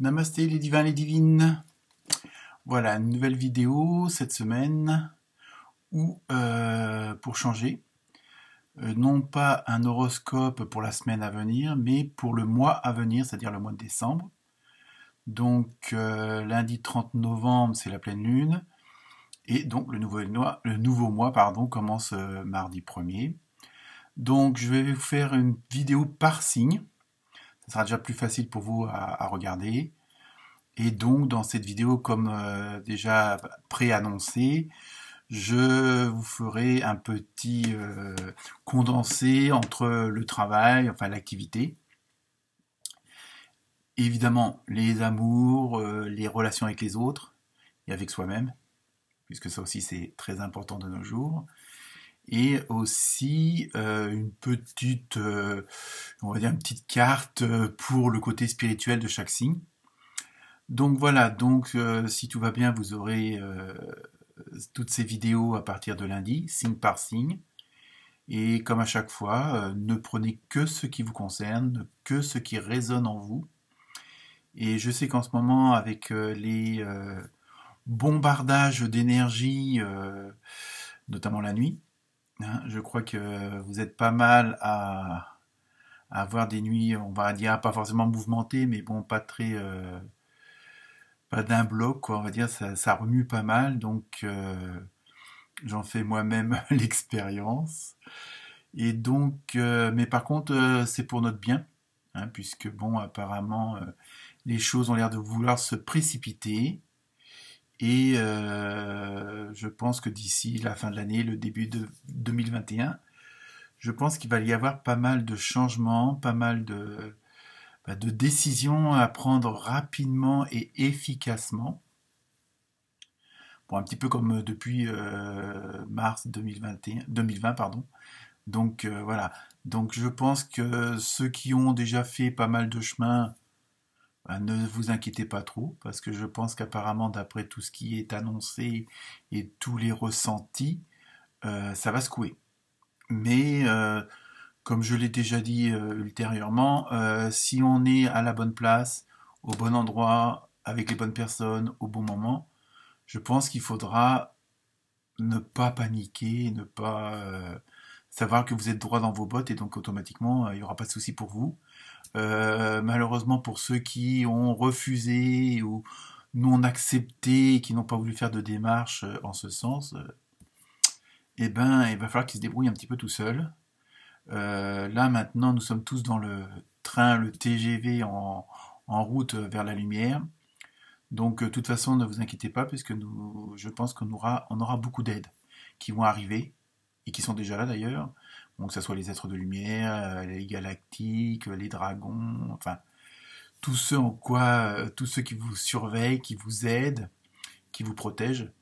Namasté les divins, les divines. Voilà, une nouvelle vidéo cette semaine où, pour changer, non pas un horoscope pour la semaine à venir, mais pour le mois à venir, c'est-à-dire le mois de décembre. Donc, lundi 30 novembre, c'est la pleine lune. Et donc, le nouveau mois commence mardi 1er. Donc, je vais vous faire une vidéo par signe. Ça sera déjà plus facile pour vous à regarder. Et donc, dans cette vidéo, comme déjà préannoncé, je vous ferai un petit condensé entre le travail, enfin l'activité, évidemment les amours, les relations avec les autres et avec soi-même, puisque ça aussi c'est très important de nos jours, et aussi une petite, on va dire une petite carte pour le côté spirituel de chaque signe. Donc voilà, si tout va bien, vous aurez toutes ces vidéos à partir de lundi, signe par signe. Et comme à chaque fois, ne prenez que ce qui vous concerne, que ce qui résonne en vous. Et je sais qu'en ce moment, avec les bombardages d'énergie, notamment la nuit, hein, je crois que vous êtes pas mal à avoir des nuits, on va dire, pas forcément mouvementées, mais bon, pas d'un bloc, quoi, on va dire, ça remue pas mal, donc j'en fais moi-même l'expérience. Et donc, mais par contre, c'est pour notre bien, hein, puisque bon, apparemment, les choses ont l'air de vouloir se précipiter. Et je pense que d'ici la fin de l'année, le début de 2021, je pense qu'il va y avoir pas mal de changements, pas mal de décisions à prendre rapidement et efficacement. Bon, un petit peu comme depuis mars 2020, pardon. Donc voilà. Donc je pense que ceux qui ont déjà fait pas mal de chemin, ne vous inquiétez pas trop, parce que je pense qu'apparemment, d'après tout ce qui est annoncé et tous les ressentis, ça va secouer. Mais comme je l'ai déjà dit ultérieurement, si on est à la bonne place, au bon endroit, avec les bonnes personnes, au bon moment, je pense qu'il faudra ne pas paniquer, ne pas savoir que vous êtes droit dans vos bottes et donc automatiquement il n'y aura pas de souci pour vous. Malheureusement pour ceux qui ont refusé ou non accepté, qui n'ont pas voulu faire de démarche en ce sens, eh ben il va falloir qu'ils se débrouillent un petit peu tout seuls. Là maintenant nous sommes tous dans le train, le TGV en route vers la lumière. Donc, de toute façon, ne vous inquiétez pas, puisque je pense on aura beaucoup d'aides qui vont arriver, et qui sont déjà là d'ailleurs. Donc, que ce soit les êtres de lumière, les galactiques, les dragons, enfin, tous ceux qui vous surveillent, qui vous aident, qui vous protègent.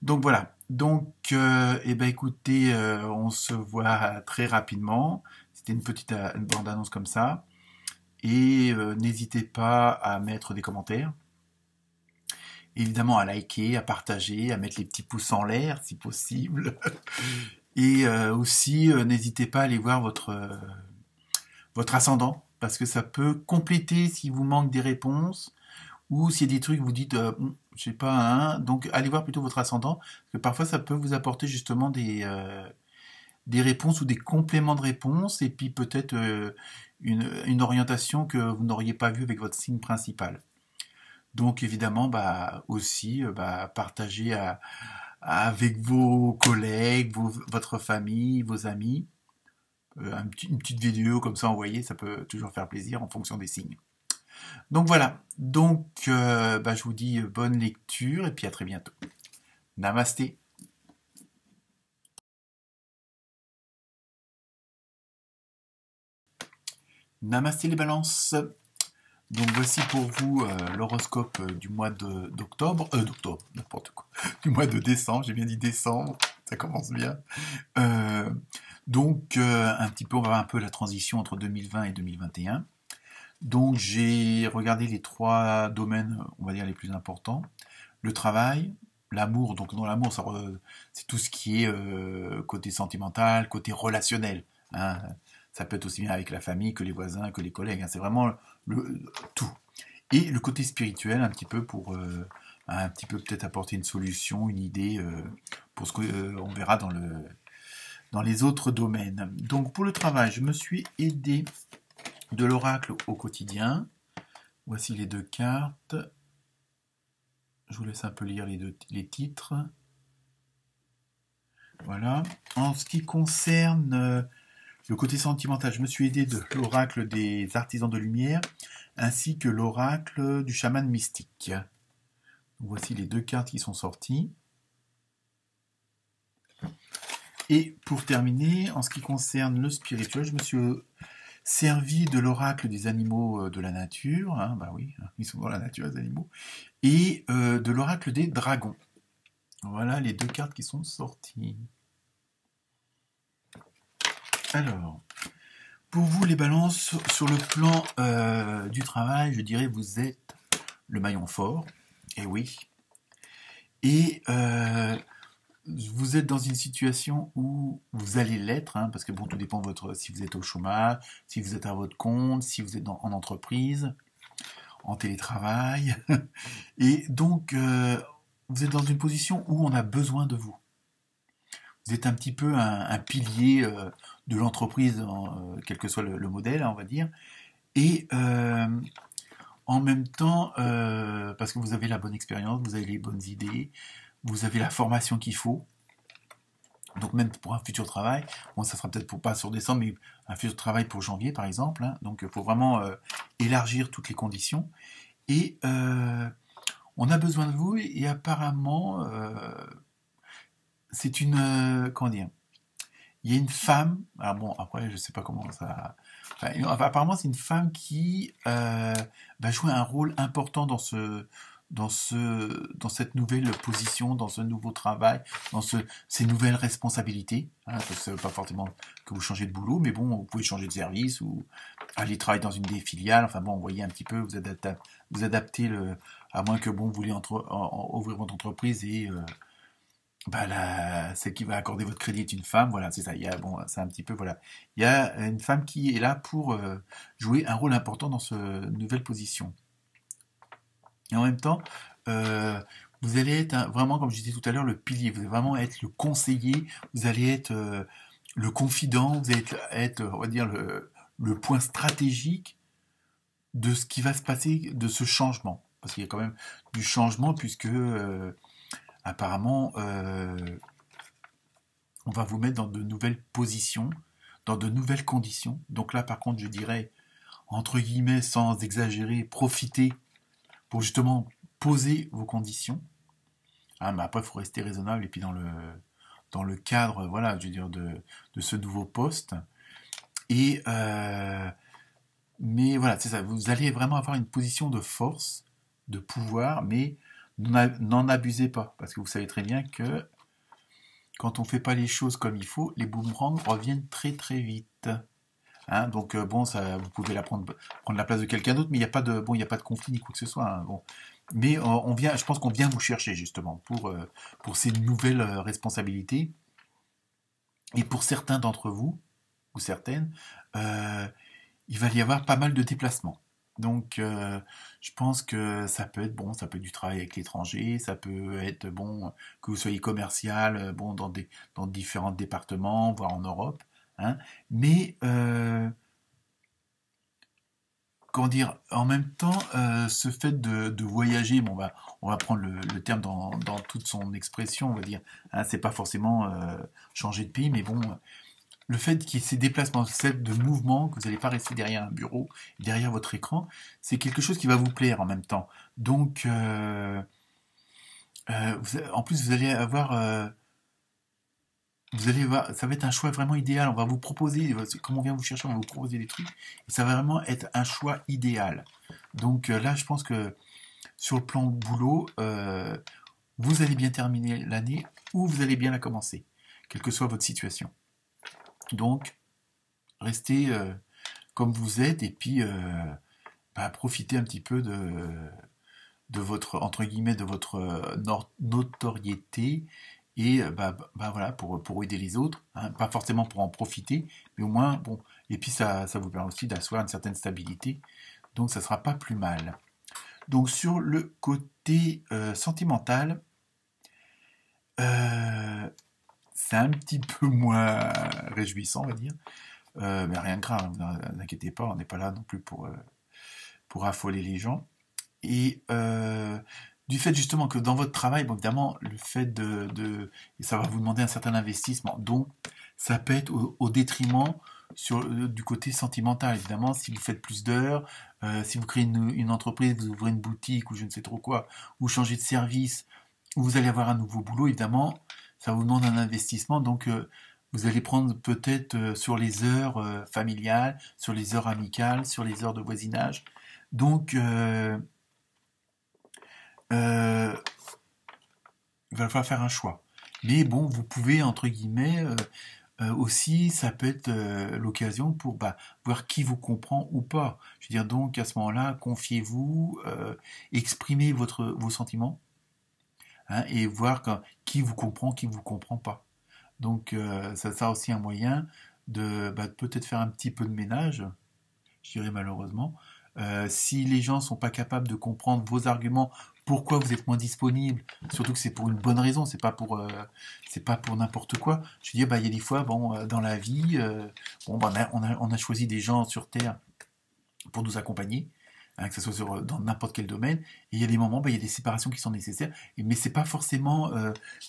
Donc voilà. Donc, eh ben, écoutez, on se voit très rapidement. C'était une bande-annonce comme ça. Et n'hésitez pas à mettre des commentaires. Évidemment à liker, à partager, à mettre les petits pouces en l'air si possible. Et aussi, n'hésitez pas à aller voir votre ascendant, parce que ça peut compléter si vous manque des réponses, ou s'il y a des trucs vous dites, je sais pas, hein, donc allez voir plutôt votre ascendant, parce que parfois ça peut vous apporter justement des réponses ou des compléments de réponses, et puis peut-être une orientation que vous n'auriez pas vue avec votre signe principal. Donc évidemment, aussi, partagez avec vos collègues, votre famille, vos amis, une petite vidéo comme ça envoyée, ça peut toujours faire plaisir en fonction des signes. Donc voilà, je vous dis bonne lecture et puis à très bientôt. Namasté. Namasté les balances. Donc voici pour vous l'horoscope du mois d'octobre, n'importe quoi, du mois de décembre, j'ai bien dit décembre, ça commence bien. Un petit peu, on va voir un peu la transition entre 2020 et 2021. Donc j'ai regardé les 3 domaines, on va dire les plus importants. Le travail, l'amour, donc dans l'amour, c'est tout ce qui est côté sentimental, côté relationnel, hein. Ça peut être aussi bien avec la famille que les voisins, que les collègues, hein. C'est vraiment tout. Et le côté spirituel, un petit peu pour un petit peu peut-être apporter une solution, une idée pour ce qu'on verra dans les autres domaines. Donc pour le travail, je me suis aidé de l'oracle au quotidien. Voici les deux cartes. Je vous laisse un peu lire les titres. Voilà. En ce qui concerne le côté sentimental, je me suis aidé de l'oracle des artisans de lumière ainsi que l'oracle du chaman mystique. Voici les deux cartes qui sont sorties. Et pour terminer, en ce qui concerne le spirituel, je me suis servi de l'oracle des animaux de la nature, hein, bah oui, ils sont dans la nature les animaux, et de l'oracle des dragons. Voilà les deux cartes qui sont sorties. Alors, pour vous les balances, sur le plan du travail, je dirais vous êtes le maillon fort, et oui, et vous êtes dans une situation où vous allez l'être, hein, parce que bon, tout dépend de votre, si vous êtes au chômage, si vous êtes à votre compte, si vous êtes en entreprise, en télétravail, et donc vous êtes dans une position où on a besoin de vous. Vous êtes un petit peu un pilier de l'entreprise, quel que soit le modèle, on va dire, et en même temps, parce que vous avez la bonne expérience, vous avez les bonnes idées, vous avez la formation qu'il faut. Donc même pour un futur travail, bon ça sera peut-être pour pas sur décembre, mais un futur travail pour janvier par exemple. Hein, donc il faut vraiment élargir toutes les conditions. Et on a besoin de vous et apparemment c'est une comment dire, il y a une femme. Alors bon après je sais pas comment ça. Enfin, apparemment c'est une femme qui va jouer un rôle important dans cette nouvelle position, dans ce nouveau travail, dans ces nouvelles responsabilités. Hein, parce que ça ne veut pas forcément que vous changez de boulot, mais bon, vous pouvez changer de service ou aller travailler dans une des filiales. Enfin bon, vous voyez un petit peu, vous adaptez à moins que bon, vous voulez ouvrir votre entreprise et celle qui va accorder votre crédit est une femme. Voilà, c'est ça. Il y a bon, c'est un petit peu voilà. Il y a une femme qui est là pour jouer un rôle important dans cette nouvelle position. Et en même temps, vous allez être vraiment, comme je disais tout à l'heure, le pilier. Vous allez vraiment être le conseiller. Vous allez être le confident. Vous allez être on va dire, le point stratégique de ce qui va se passer, de ce changement. Parce qu'il y a quand même du changement, puisque apparemment, on va vous mettre dans de nouvelles positions, dans de nouvelles conditions. Donc là, par contre, je dirais, entre guillemets, sans exagérer, profitez pour justement poser vos conditions. Hein, mais après, il faut rester raisonnable et puis dans le cadre, voilà, je veux dire, de ce nouveau poste. Et mais voilà, c'est ça. Vous allez vraiment avoir une position de force, de pouvoir, mais n'en abusez pas, parce que vous savez très bien que quand on ne fait pas les choses comme il faut, les boomerangs reviennent très très vite. Hein, donc bon, ça, vous pouvez prendre la place de quelqu'un d'autre, mais il n'y a pas de il y a pas de conflit ni quoi que ce soit. Hein, bon. Mais je pense qu'on vient vous chercher justement pour ces nouvelles responsabilités. Et pour certains d'entre vous ou certaines, il va y avoir pas mal de déplacements. Donc, je pense que ça peut être bon, ça peut être du travail avec l'étranger, ça peut être bon que vous soyez commercial, bon dans différents départements, voire en Europe. Hein, mais comment dire, en même temps, ce fait de voyager, bon, on va prendre le terme dans toute son expression, on va dire, hein, c'est pas forcément changer de pays, mais bon, le fait qu'il y ait ces déplacements, cette de mouvement, que vous n'allez pas rester derrière un bureau, derrière votre écran, c'est quelque chose qui va vous plaire en même temps. Donc, en plus, vous allez voir, ça va être un choix vraiment idéal. On va vous proposer, comme on vient vous chercher, on va vous proposer des trucs. Et ça va vraiment être un choix idéal. Donc là, je pense que sur le plan boulot, vous allez bien terminer l'année ou vous allez bien la commencer, quelle que soit votre situation. Donc, restez comme vous êtes et puis profitez un petit peu de votre, entre guillemets, de votre notoriété et voilà pour aider les autres, hein, pas forcément pour en profiter, mais au moins bon. Et puis ça vous permet aussi d'asseoir une certaine stabilité, donc ça sera pas plus mal. Donc sur le côté sentimental, euh, c'est un petit peu moins réjouissant, on va dire. Mais rien de grave, ne vous inquiétez pas, on n'est pas là non plus pour affoler les gens. Et du fait justement que dans votre travail, bon, évidemment, le fait et ça va vous demander un certain investissement, donc ça peut être au détriment du côté sentimental. Évidemment, si vous faites plus d'heures, si vous créez une entreprise, vous ouvrez une boutique ou je ne sais trop quoi, ou changez de service, ou vous allez avoir un nouveau boulot, évidemment, ça vous demande un investissement. Donc, vous allez prendre peut-être sur les heures familiales, sur les heures amicales, sur les heures de voisinage. Donc, euh, il va falloir faire un choix. Mais bon, vous pouvez, entre guillemets, aussi, ça peut être l'occasion pour voir qui vous comprend ou pas. Je veux dire, donc, à ce moment-là, confiez-vous, exprimez vos sentiments, hein, et voir qui vous comprend pas. Donc, ça sera aussi un moyen de peut-être faire un petit peu de ménage, je dirais malheureusement. Si les gens sont pas capables de comprendre vos arguments, pourquoi vous êtes moins disponible, surtout que c'est pour une bonne raison, c'est pas pour n'importe quoi. Je veux dire, il y a des fois, bon, dans la vie, bon, on a choisi des gens sur Terre pour nous accompagner, hein, que ce soit dans n'importe quel domaine. Et il y a des moments, il y a des séparations qui sont nécessaires, mais c'est pas forcément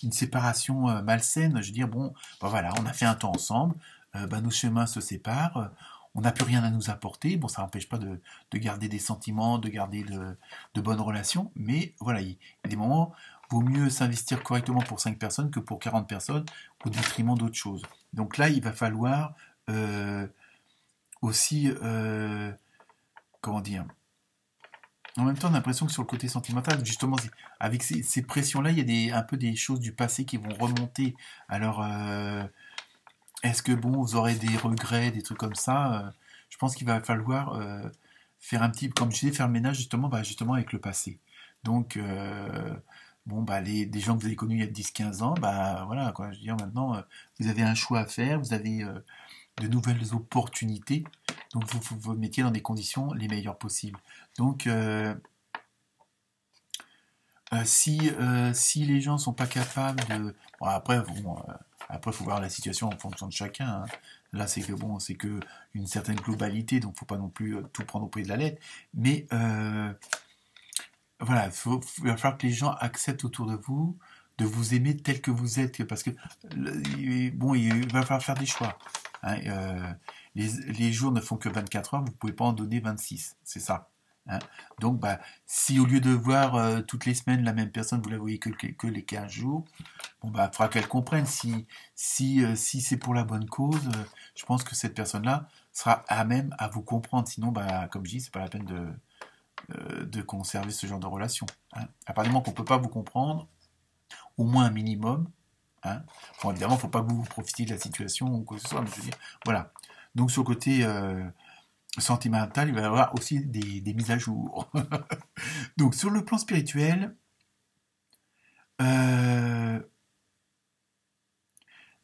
une séparation malsaine. Je veux dire, bon, voilà, on a fait un temps ensemble, nos chemins se séparent, on n'a plus rien à nous apporter. Bon, ça n'empêche pas de garder des sentiments, de garder de bonnes relations, mais voilà, il y a des moments, vaut mieux s'investir correctement pour 5 personnes que pour 40 personnes au détriment d'autres choses. Donc là, il va falloir aussi, comment dire, en même temps, on a l'impression que sur le côté sentimental, justement, avec ces pressions-là, il y a un peu des choses du passé qui vont remonter. Alors, est-ce que bon, vous aurez des regrets, des trucs comme ça? Je pense qu'il va falloir faire un petit, comme je disais, faire le ménage justement avec le passé. Donc, bon, des gens que vous avez connus il y a 10-15 ans, voilà, quoi. Je veux dire, maintenant, vous avez un choix à faire, vous avez de nouvelles opportunités. Donc, vous vous mettiez dans des conditions les meilleures possibles. Donc, si les gens sont pas capables de... Bon, après, faut voir la situation en fonction de chacun, hein. Là, c'est que bon, c'est que une certaine globalité, donc faut pas non plus tout prendre au pied de la lettre. Mais voilà, il va falloir que les gens acceptent autour de vous de vous aimer tel que vous êtes, parce que bon, il va falloir faire des choix, hein. Les jours ne font que 24 heures, vous pouvez pas en donner 26, c'est ça, hein. Donc, si au lieu de voir toutes les semaines la même personne, vous la voyez que les 15 jours, bon, il faudra qu'elle comprenne si c'est pour la bonne cause. Je pense que cette personne-là sera à même à vous comprendre. Sinon, comme je dis, c'est pas la peine de conserver ce genre de relation, hein. À partir du moment qu'on peut pas vous comprendre, au moins un minimum, hein. Bon, évidemment, il ne faut pas que vous profitiez de la situation ou quoi que ce soit, mais je veux dire, voilà. Donc, sur le côté sentimental, il va y avoir aussi des mises à jour. Donc, sur le plan spirituel, euh,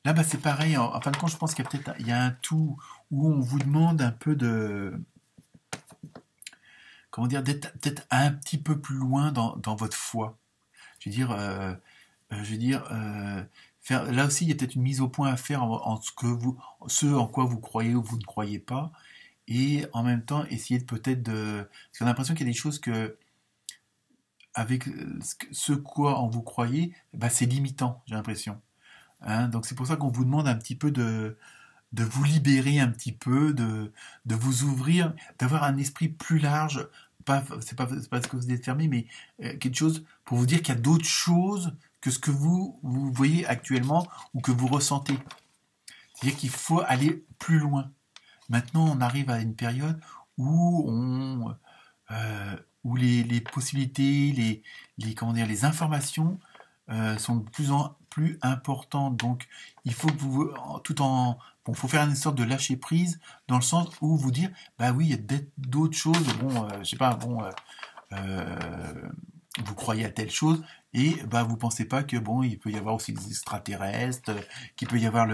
là, c'est pareil. En fin de compte, je pense qu'il y a un tout où on vous demande un peu comment dire, d'être peut-être un petit peu plus loin dans votre foi. Je veux dire, là aussi, il y a peut-être une mise au point à faire en ce en quoi vous croyez ou vous ne croyez pas, et en même temps essayer de peut-être parce qu'on a l'impression qu'il y a des choses que avec ce quoi en vous croyez, c'est limitant, j'ai l'impression, hein. Donc c'est pour ça qu'on vous demande un petit peu de vous libérer un petit peu, de vous ouvrir, d'avoir un esprit plus large. C'est pas ce que vous êtes fermé, mais quelque chose pour vous dire qu'il y a d'autres choses que ce que vous voyez actuellement ou que vous ressentez. C'est-à-dire qu'il faut aller plus loin. Maintenant, on arrive à une période où où les possibilités, comment dire, les informations sont de plus en plus importantes. Donc, il faut que bon, faut faire une sorte de lâcher prise dans le sens où vous dire, oui, il y a d'autres choses. Bon, je sais pas, bon, vous croyez à telle chose et vous pensez pas que bon, il peut y avoir aussi des extraterrestres, qu'il peut y avoir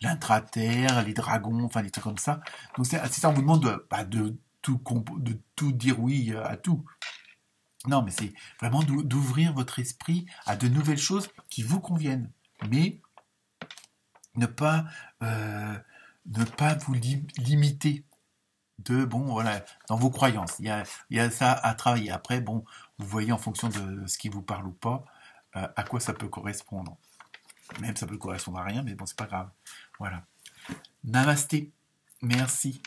l'intraterre, les dragons, enfin des trucs comme ça. Donc c'est ça, on vous demande de tout dire oui à tout. Non, mais c'est vraiment d'ouvrir votre esprit à de nouvelles choses qui vous conviennent. Mais ne pas, euh, ne pas vous limiter bon, voilà, dans vos croyances. Il y a ça à travailler. Après, bon, vous voyez en fonction de ce qui vous parle ou pas, à quoi ça peut correspondre. Même ça peut correspondre à rien, mais bon, c'est pas grave. Voilà. Namasté. Merci.